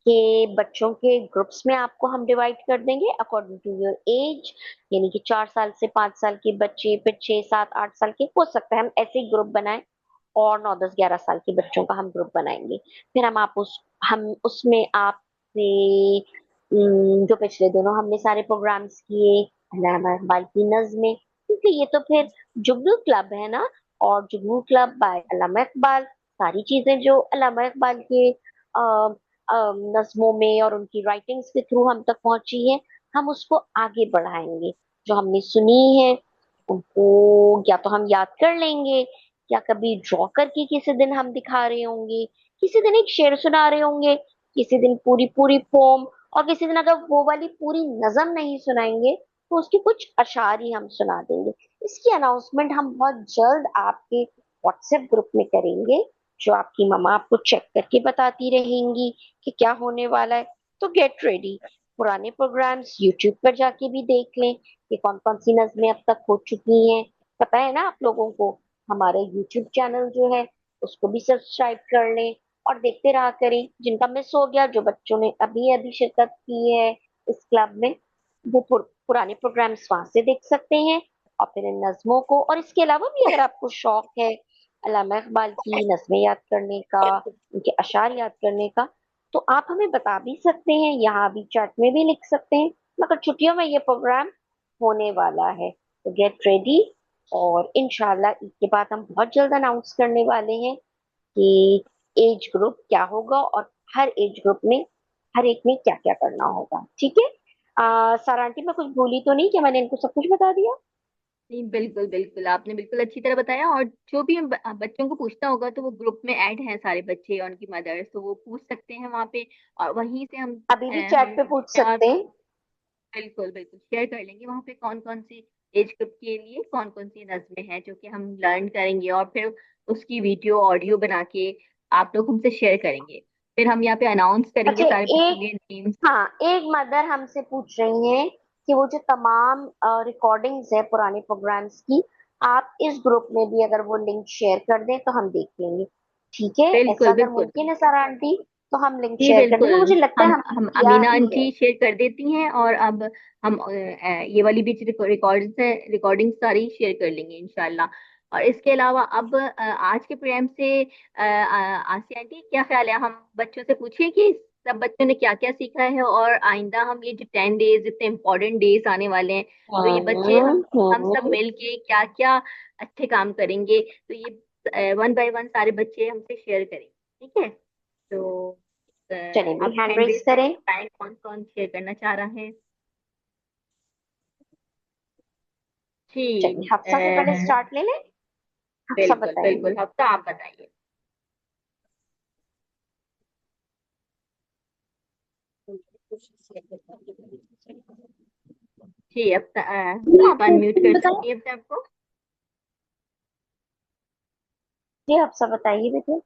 कि बच्चों के ग्रुप्स में आपको हम डिवाइड कर देंगे अकॉर्डिंग टू योर एज, यानी कि 4 साल से 5 साल के बच्चे, फिर 6, 7, 8 साल के, हो सकता है हम ऐसे ही ग्रुप बनाएं, और 9, 10, 11 साल के बच्चों का हम ग्रुप बनाएंगे। फिर हम उसमें आपसे जो पिछले दोनों हमने सारे प्रोग्राम्स किए, अल्लामा इकबाल की नज़्में, क्योंकि ये तो फिर जुगनू क्लब है ना, और जुगनू क्लब बाय अल्लामा इकबाल, सारी चीजें जो अल्लामा इकबाल के नज्मों में और उनकी राइटिंग्स के थ्रू हम तक पहुंची है, हम उसको आगे बढ़ाएंगे। जो हमने सुनी है उनको या तो हम याद कर लेंगे, या कभी ड्रॉ करके किसी दिन हम दिखा रहे होंगे, किसी दिन एक शेर सुना रहे होंगे, किसी दिन पूरी पूरी पोम, और किसी दिन अगर वो वाली पूरी नज़म नहीं सुनाएंगे तो उसके कुछ अशार ही हम सुना देंगे। इसकी अनाउंसमेंट हम बहुत जल्द आपके व्हाट्सएप ग्रुप में करेंगे, जो आपकी मम्मा आपको चेक करके बताती रहेंगी कि क्या होने वाला है। तो गेट रेडी, पुराने प्रोग्राम्स यूट्यूब पर जाके भी देख लें कि कौन कौन सी नज़में अब तक हो चुकी हैं। पता है ना आप लोगों को, हमारे यूट्यूब चैनल जो है उसको भी सब्सक्राइब कर लें और देखते रहा करें। जिनका मिस हो गया, जो बच्चों ने अभी अभी शिरकत की है इस क्लब में, वो पुराने प्रोग्राम्स वहां से देख सकते हैं। और फिर इन नज्मों को, और इसके अलावा भी अगर आपको शौक है अल्लामा इकबाल की नज़्में याद करने का, उनके अशार याद करने का, तो आप हमें बता भी सकते हैं, यहाँ भी चैट में भी लिख सकते हैं। मगर छुट्टियों में ये प्रोग्राम होने वाला है, तो गेट रेडी। और इंशाल्लाह ईद के बाद हम बहुत जल्द अनाउंस करने वाले हैं कि एज ग्रुप क्या होगा और हर एज ग्रुप में हर एक में क्या क्या करना होगा। ठीक है। सारा आंटी, मैं कुछ भूली तो नहीं, क्या मैंने इनको सब कुछ बता दिया? नहीं, बिल्कुल बिल्कुल, आपने बिल्कुल अच्छी तरह बताया। और जो भी बच्चों को पूछना होगा तो वो ग्रुप में ऐड हैं सारे बच्चे और उनकी मदर्स, तो वो पूछ सकते हैं वहाँ पे। और वहीं से अभी भी चैट हम पे पूछ शेयर, सकते हैं। बिल्कुल बिल्कुल शेयर कर लेंगे वहाँ पे कौन कौन सी एज ग्रुप के लिए कौन कौन सी नज़में हैं जो कि हम लर्न करेंगे, और फिर उसकी वीडियो ऑडियो बना के आप लोग हमसे शेयर करेंगे। फिर हम यहाँ पे अनाउंस करेंगे अच्छा, सारे बच्चों एक, के नेम्स। हाँ, एक मदर हमसे पूछ रही हैं कि वो जो तमाम रिकॉर्डिंग्स है पुराने प्रोग्राम्स की, आप इस ग्रुप में भी अगर वो लिंक शेयर कर दें तो हम देख लेंगे। ठीक है, ऐसा बिल्कुल अगर बिल्कुल। मुमकिन है सारा आंटी, तो हम लिंक जी शेयर कर बिल्कुल। देंगे। मुझे लगता है हमने हम किया अमीना ही है। आंटी शेयर कर देती हैं, और अब हम ये वाली भी रिकॉर्ड्स है, रिकॉर्डिंग सारी शेयर कर लेंगे इंशाल्लाह। और इसके अलावा अब आज के प्रोग्राम से आसिया आंटी क्या ख्याल है, हम बच्चों से पूछें कि सब बच्चों ने क्या क्या सीखा है, और आइंदा हम ये जो 10 डेज इतने इम्पोर्टेंट डेज आने वाले हैं, तो ये बच्चे हम सब हम्म। मिल के क्या क्या अच्छे काम करेंगे, तो ये वन बाय वन सारे बच्चे हमसे शेयर करेंगे। ठीक है। तो चलिए भी आप हैंड हैंड रेस रेस करें। करके बताएं कौन कौन शेयर करना चाह रहा है। चलिए, जी हफ्सा से पहले स्टार्ट ले लें। हफ्सा बिल्कुल बताइए। बिल्कुल, हफ्ता आप बताइए। जी हफ्ता आप अनम्यूट कर बताओ। सकती हैं अपने आपको। जी, हफ्सा बताइए बेटे।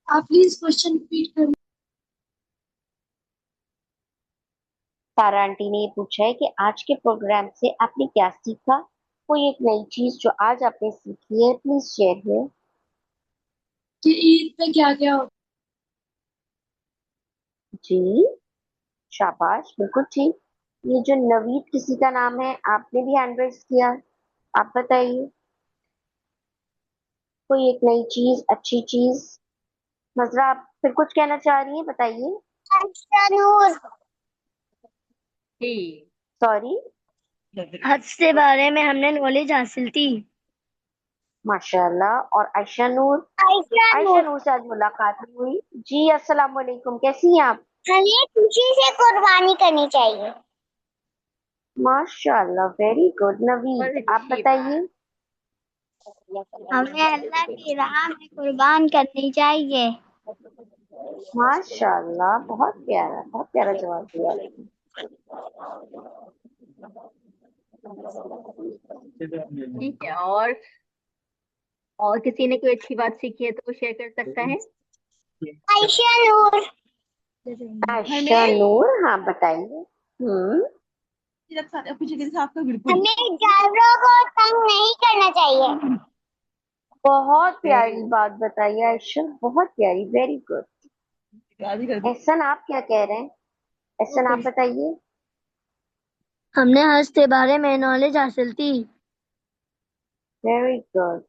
आप प्लीज क्वेश्चन रिपीट करो। सारा आंटी ने ये पूछा है कि आज के प्रोग्राम से आपने क्या सीखा, कोई एक नई चीज जो आज आपने सीखी है, प्लीज शेयर है। कि ईद पे क्या क्या होता जी, शाबाश, बिल्कुल ठीक। ये जो नवीद किसी का नाम है, आपने भी हैंड रेज किया, आप बताइए कोई एक नई चीज, अच्छी चीज। नजरा, आप फिर कुछ कहना चाह रही हैं, बताइए। है? नूर, जी सॉरी। हज के बारे में हमने नॉलेज हासिल की। माशाल्लाह। और आयशा नूर? आयशा आयशा नूर, नूर से आज मुलाकात नहीं हुई। जी, अस्सलाम वालेकुम, कैसी हैं आप? हमें खुशी से कुर्बानी करनी चाहिए। माशाल्लाह, वेरी गुड। बहुत नवीद, आप अच्छी बताइए। बात। हमें अल्लाह की राह में कुर्बान करनी चाहिए। माशाल्लाह, बहुत प्यारा जवाब दिया आपने। ठीक है। और किसी ने कोई अच्छी बात सीखी है तो वो शेयर कर सकता है। आयशा नूर, आयशा हमें नूर, हाँ बताइए। हम्म। हमें जानवरों को तंग नहीं करना चाहिए। बहुत वेरी प्यारी बात बताइए आयशा, बहुत प्यारी, वेरी गुड। एहसन, आप क्या कह रहे हैं? एहसन, आप बताइए। हमने हज के बारे में नॉलेज हासिल की। Very good.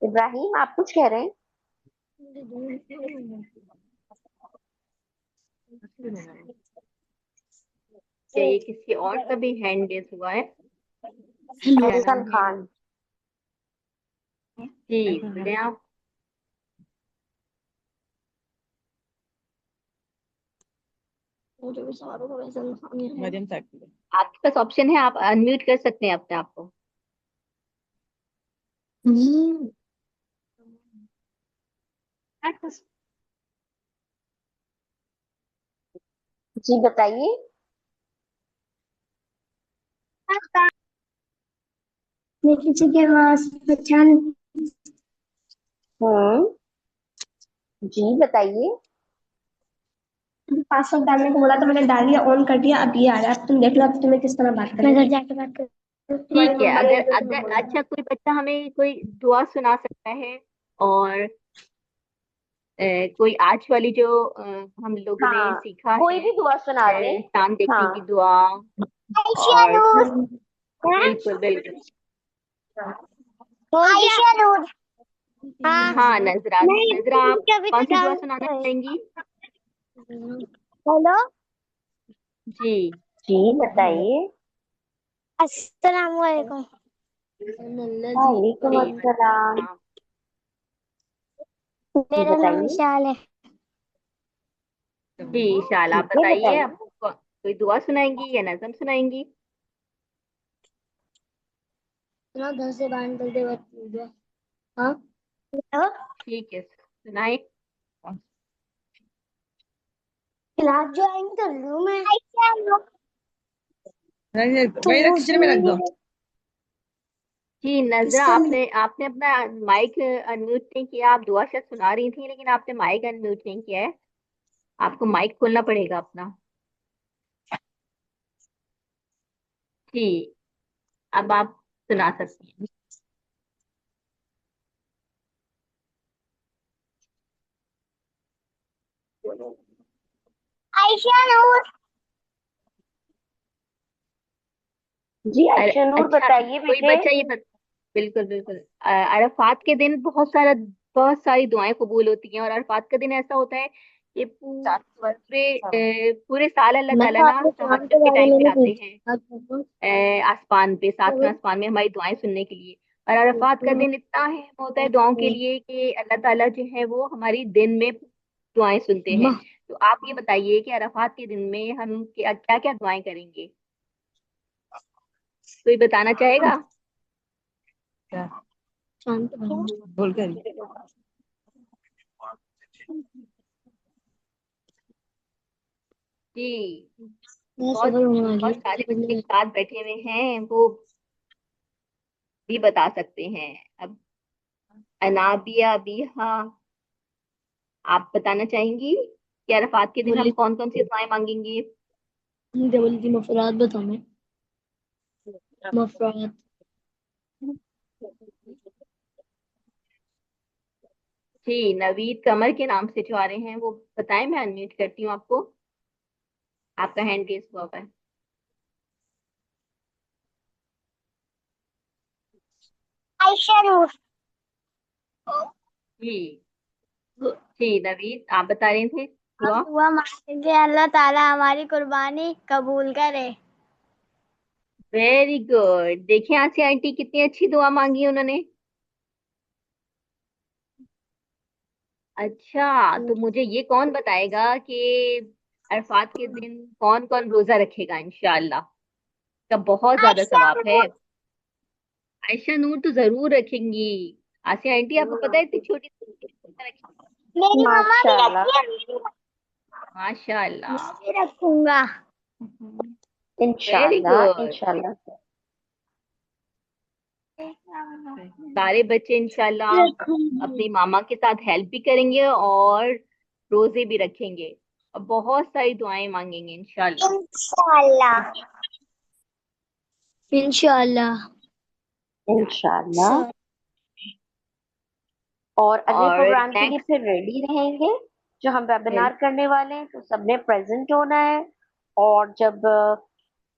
इब्राहिम, आप कुछ कह रहे हैं? क्या ये किसी और का भी हैंड रेस हुआ है? क्या एहसन नाम है? खान। जी बोले आप। आपके पास ऑप्शन है, आप अनम्यूट कर सकते हैं अपने आप को। जी बताइए। मैं किसी के पास पहचान हम्म। जी बताइए। पासवर्ड डालने को बोला तो मैंने डाल दिया, ऑन कर दिया, अब ये आ रहा है। अब तुम देख लो, अब तुम्हें किस तरह बात करनी है। मैं घर जाके बात कर तुम्हारी ठीक है। मम्मा ने अगर एक दो तुम्हें अगर बोला। अच्छा कोई बच्चा हमें कोई दुआ सुना सकता है, और कोई आज वाली जो हम लोगों ने हाँ, सीखा कोई है, भी दुआ सुना दे। चांद देखने हाँ। की दुआ। आयशा और नूर। हाँ? बिल्कुल बिल्कुल। आयशा नूर। हाँ। हाँ नजरा, नहीं, नजरा आप कभी तो कौन सी दुआ डांस सुनाना है। चाहेंगी? हेलो। जी। जी बताइए। अस्सलाम वालेकुम। वालेकुम जी अस्सलाम। हाँ। जी मेरा नाम बताइए। विशाल है। जी शाला, आप ठीक है बताइए, बताइए। आप कोई दुआ सुनाएंगी या नज़म सुनाएंगी? सुना, घर से बाहर निकलते वक्त। हाँ। हेलो। ठीक है सुनाए। क्लास ज्वाइन कर लूँ मैं? आयशा नूर। तो वही रख, किचन में रख दो। जी नजरा, किसका आपने आपने अपना माइक अनम्यूट नहीं किया। आप दुआ शायद सुना रही थी लेकिन आपने माइक अनम्यूट नहीं किया है। आपको माइक खोलना पड़ेगा अपना। जी अब आप सुना सकती हैं। आयशा नूर। जी अरे आयशा नूर अच्छा, बताइए कोई बेटे। बच्चा ये बिल्कुल बिल्कुल। अरफात के दिन बहुत सारी दुआएं कबूल होती हैं। और अरफात का दिन ऐसा होता है कि पूरे साल अल्लाह मैं ताला तो ना आपके काम तहज्जुद के के बारे टाइम में पे नहीं आते हैं, पूछा। आप पूछो। आसमान पे, सातवें आसमान में हमारी दुआएं सुनने के लिए। और अरफात का दिन इतना अहम होता है दुआओं के लिए कि अल्लाह ताला जो है वो हमारी दिन में दुआएं सुनते हैं। तो आप ये बताइए कि अरफात के दिन में हम क्या क्या, क्या दुआएं करेंगे? कोई बताना चाहेगा? शांत बोल कर। जी मैं बहुत सफल होने वाली बहुत हूँ, सारे जल्दी बच्चे पढ़ने एक साथ बैठे हुए हैं, वो भी बता सकते हैं। अब अनाबिया बिहा, आप बताना चाहेंगी कि अरफात के दिन हम बोली। कौन कौन सी दुआएं मांगेंगे? क्या बोली थी? मफरात बताओ। मैं मफरात। जी नवीद कमर के नाम से जो आ रहे हैं वो बताएं, मैं अनम्यूट करती हूँ आपको। आपका हैंड रेस हुआ हुआ है। आयशा नूर। जी जी नवीद आप बता रहे थे हम दुआ। दुआ मांगेंगे अल्लाह ताला हमारी कुर्बानी कबूल करे। वेरी गुड, देखिए आसिया आंटी कितनी अच्छी दुआ मांगी है उन्होंने। अच्छा तो मुझे ये कौन बताएगा कि अरफात के दिन कौन कौन रोजा रखेगा इंशाअल्लाह? का बहुत ज्यादा आयशा सवाब है। नूर। आयशा नूर तो जरूर रखेंगी। आसिया आंटी आपको पता है इतनी छोटी सी रखेंगी। मेरी मम्मा भी माशाल्लाह। रखती है। मैं माशाअल्लाह। भी रखूंगा। वेरी इंशाल्लाह गुड। इंशाल्लाह। सारे बच्चे इंशाल्लाह रखूंगी। अपनी मामा के साथ हेल्प भी करेंगे और रोजे भी रखेंगे और बहुत सारी दुआएं मांगेंगे इंशाल्लाह। इंशाल्लाह। इंशाल्लाह। इंशाल्लाह। और अगले और प्रोग्राम के लिए नेक्स्ट फिर रेडी रहेंगे। जो हम वेबिनार करने वाले हैं तो सबने प्रेजेंट होना है। और जब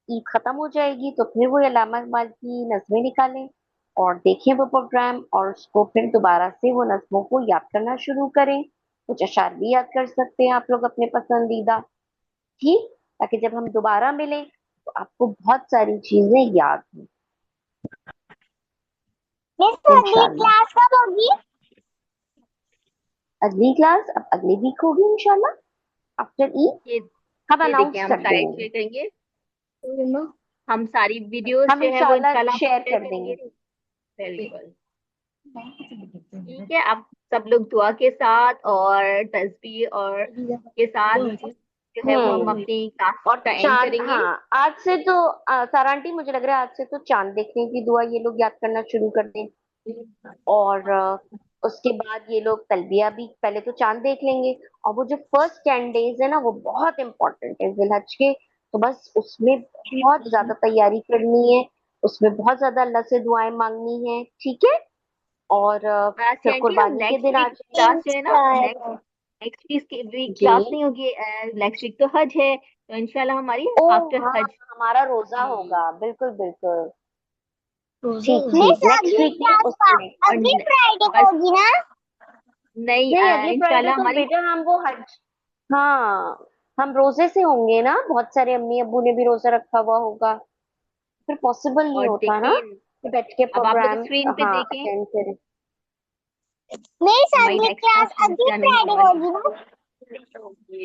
ईद खत्म हो जाएगी तो फिर वो अल्लामा इकबाल की नज़में निकालें और देखें वो प्रोग्राम और उसको फिर दोबारा से वो नज़मों को याद करना शुरू करें। कुछ अशार भी याद कर सकते हैं आप लोग अपने पसंदीदा। ठीक, ताकि जब हम दोबारा मिलें तो आपको बहुत सारी चीजें याद हों। मिस अगली इंशाल्लाह। क्लास कब होगी? अगली क्लास अब अगले वीक होगी इंशाल्लाह, आफ्टर ईद। ये हम ये देखिए अनाउंस हम कर स्लाइड देंगे। शेयर करेंगे। हम सारी वीडियोस हम जो है वो इंशाल्लाह इंशाल्लाह शेयर शेयर कर करेंगे। देंगे। बिल्कुल। ठीक है, अब सब लोग दुआ के साथ और तस्बीह और के साथ जो है वो हम हम्म। अपनी क्लास और का एंड चांद, करेंगे। हाँ आज से तो सारा आंटी मुझे लग रहा है आज से तो चांद देखने की दुआ ये लोग याद करना शुरू कर दें। और उसके बाद ये लोग तलबिया भी पहले तो चांद देख लेंगे। और वो जो फर्स्ट 10 डेज है ना वो बहुत इंपॉर्टेंट है जिलहज के। तो बस उसमें बहुत ज्यादा तैयारी करनी है। उसमें बहुत ज्यादा अल्लाह से दुआएं मांगनी है। ठीक है। और फिर आसिया आंटी, हम कुर्बानी के नेक्स्ट दिन आ वीक क्लास जो है ना, जाएंगे। नेक्स्ट वीक की वीक जी। क्लास नहीं होगी, नेक्स्ट वीक तो हज है, तो इंशाल्लाह हमारी ओ आफ्टर हाँ, हज। हमारा रोजा होगा, बिल्कुल बिल्कुल। ठीक मिस ठीक, नेक्स्ट अगली वीक नहीं क्लास उसमें। और अगली फ्राइडे को बस होगी ना? नहीं, नहीं, अगली फ्राइडे इंशाल्लाह तो हमारी बेटा हम वो हज, हाँ, हम रोजे से होंगे ना, बहुत सारे अम्मी अब्बू ने भी रोजा रखा हुआ होगा, फिर पॉसिबल नहीं और होता ना देखें, कि बैठ के अब आप लोग प्रोग्राम, स्क्रीन पे हाँ, देखें, अटेंड करें। मिस हमारी अगली नेक्स्ट क्लास क्लास अगली जाने फ्राइडे को वाली होगी ना? है।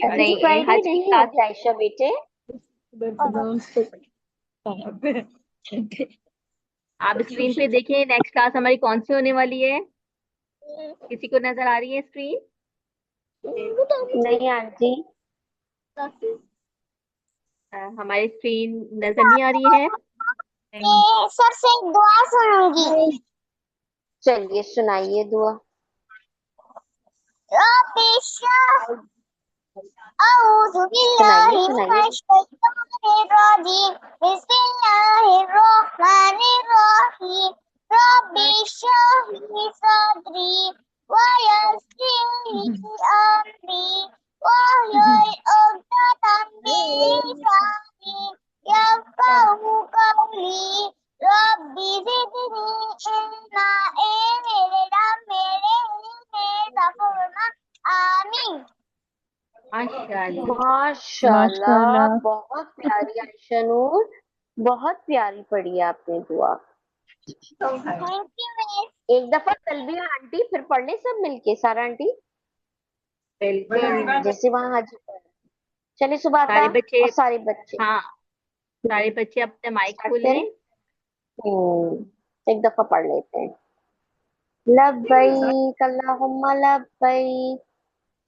अगली नहीं, फ्राइडे हज की नहीं क्लास। होगी आयशा बेटे। आप स्क्रीन पे देखिए नेक्स्ट क्लास हमारी कौन सी होने वाली है, किसी को नजर आ रही है स्क्रीन? नहीं आंटी। हमारी स्क्रीन नजर नहीं आ रही है। सर से एक दुआ सुनूंगी। चलिए सुनाइए दुआ। अऊज़ु सुनाइए बिल्लाहि सुनाइए। मिनश शैतानिर रजीम बिस्मिल्लाहिर रहमानिर रहीम रब्बि इश्रह ली सदरी व यस्सिर ली अमरी वाह्लुल उक़दतम मिन लिसानी यफ़क़हू क़ौली रब्बि ज़िदनी इल्मा मेरे रब मेरे इल्म में आमीन। माशाल्लाह। माशाल्लाह, बहुत प्यारी आयशा नूर, बहुत प्यारी पढ़ी आपने दुआ। Thank you miss. एक दफा तलबिया आंटी फिर पढ़ ले सब मिलके, सारा आंटी, बिल्कुल। जैसे वहां हज पर। चले सुबह सारे आता बच्चे, और सारे बच्चे हाँ, सारे बच्चे अपने माइक स्टार्ट खोल करें। लें। एक दफा पढ़ लेते हैं। लब्बैक अल्लाहुम्मा लब्बैक,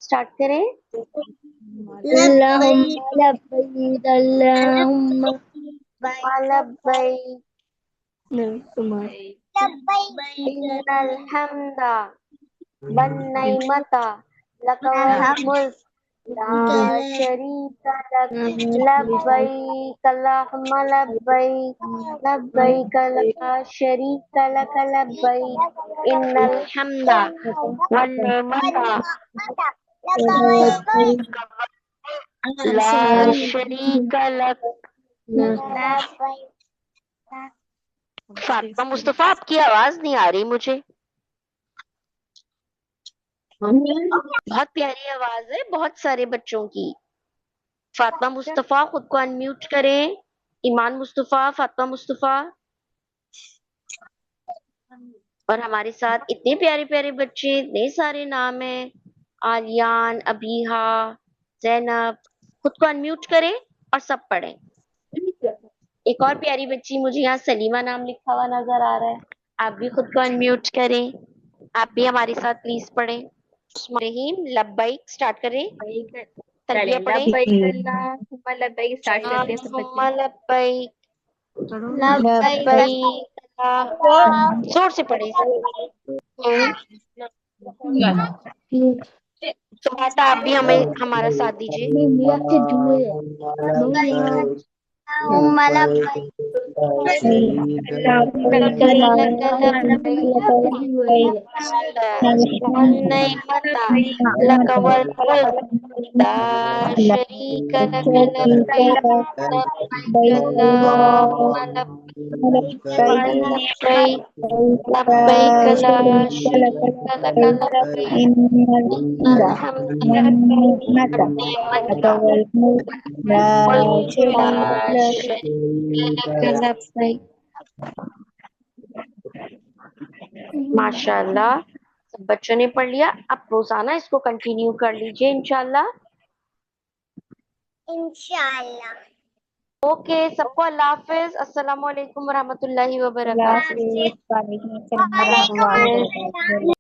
स्टार्ट करें। Allahumma labbaik Allahumma लब्बैक लब्बैक इन्नल हम्दा वन निअमता लक वल मुल्क ला शरीका लक लब्बैक अल्लाहुम्मा लब्बैक लब्बैक ला शरीका लक लब्बैक इन्नल हम्दा वन निअमता ला शरीका लक। फातिमा मुस्तफा, आपकी आवाज नहीं आ रही मुझे। बहुत प्यारी आवाज है बहुत सारे बच्चों की। फातिमा मुस्तफा खुद को अनम्यूट करें। ईमान मुस्तफा, फातिमा मुस्तफा, और हमारे साथ इतने प्यारे प्यारे बच्चे, इतने सारे नाम हैं, आलियान, अबीहा, जैनब, खुद को अनम्यूट करें और सब पढ़ें। एक और प्यारी बच्ची, मुझे यहाँ सलीमा नाम लिखा हुआ नजर आ रहा है, आप भी खुद को अनम्यूट करें, आप भी हमारे साथ प्लीज पढ़ें। रहीम लब्बैक, स्टार्ट करें, तलबिया चलें, पढ़ें। लब्बैक अल्लाहुम्मा लब्बैक स्टार्ट करते हैं सब बच्चे। अल्लाहुम्मा लब्बैक लब्बैक लब्बैक जोर से पढ़े। सुमाता, आप भी हमें हमारा साथ दीजिए। अल्लाहुम्मा लब्बैक लब्बैक लब्बैक वन्निअमता लक वल मुल्क ला शरीका लक लब्बैक लब्बैक अल्लाहुम्मा लब्बैक लब्बैक ला शरीका लक लब्बैक इन्नल हम्दा वन्निअमता मुल्क ला शरीका लक लब्बैक। माशाल्लाह, सब बच्चों ने पढ़ लिया। आप रोजाना इसको कंटिन्यू कर लीजिए इंशाल्लाह। इंशाअल्लाह। ओके, सबको अल्लाह हाफिज, अस्सलाम वालेकुम वरहमतुल्लाहि अल्लाह वबरकातुहू। हाफिज़। वालेकुम अस्सलाम वालेकुम वरहमतुल्लाहि हाफिज। वबरकातुहू। अस्सलाम।